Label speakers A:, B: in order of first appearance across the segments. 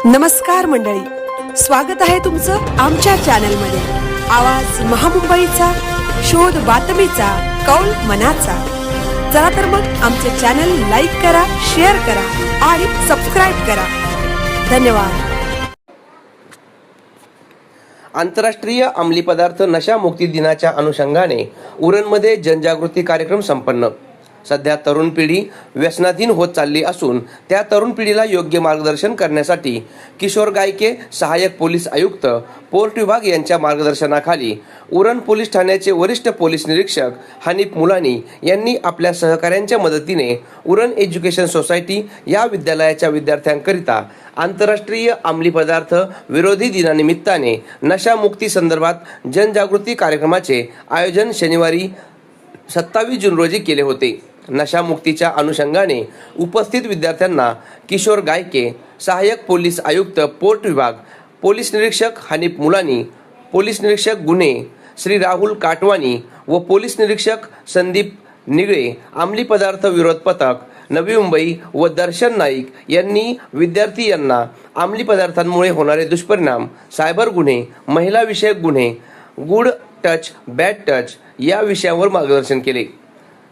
A: नमस्कार मंडळी, स्वागत आहे तुमचं आमच्या चॅनलमध्ये। आवाज महामुंबईचा, शोध बातमीचा, कौल मनाचा। चला तर मग आमचे चॅनल लाईक करा, शेअर करा आणि सबस्क्राइब करा। धन्यवाद।
B: आंतरराष्ट्रीय अंमली पदार्थ नशामुक्ती दिनाच्या अनुषंगाने उरणमध्ये जनजागृती कार्यक्रम संपन्न। सध्या तरुण पिढी व्यसनाधीन होत चालली असून त्या तरुण पिढीला योग्य मार्गदर्शन करण्यासाठी किशोर गायके, सहाय्यक पोलीस आयुक्त, पोर्ट विभाग यांच्या मार्गदर्शनाखाली उरण पोलीस ठाण्याचे वरिष्ठ पोलीस निरीक्षक हनीफ मुलानी यांनी आपल्या सहकाऱ्यांच्या मदतीने उरण एज्युकेशन सोसायटी या विद्यालयाच्या विद्यार्थ्यांकरिता आंतरराष्ट्रीय अंमली पदार्थ विरोधी दिनानिमित्ताने नशामुक्ती संदर्भात जनजागृती कार्यक्रमाचे आयोजन शनिवारी 27 जून रोजी केले होते। नशामुक्तीच्या अनुषंगाने उपस्थित विद्यार्थ्यांना किशोर गायके, सहाय्यक पोलीस आयुक्त पोर्ट विभाग, पोलीस निरीक्षक हनीफ मुलानी, पोलीस निरीक्षक गुन्हे श्री राहुल काटवानी व पोलीस निरीक्षक संदीप निगळे, अंमली पदार्थ विरोध पथक नवी मुंबई व दर्शन नाईक यांनी विद्यार्थी यांना अंमली पदार्थांमुळे होणारे दुष्परिणाम, सायबर गुन्हे, महिला विषयक गुन्हे, गुड टच बॅड टच या विषयावर मार्गदर्शन केले।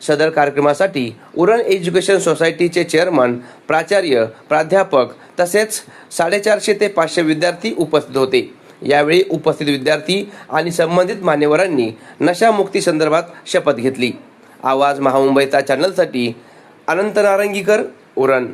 B: सदर कार्यक्रमासाठी उरण एज्युकेशन सोसायटीचे चेअरमन, प्राचार्य, प्राध्यापक तसेच 450 ते 500 विद्यार्थी उपस्थित होते। यावेळी उपस्थित विद्यार्थी आणि संबंधित मान्यवरांनी नशामुक्ती संदर्भात शपथ घेतली। आवाज महामुंबईचा चॅनलसाठी अनंत नारंगीकर, उरण।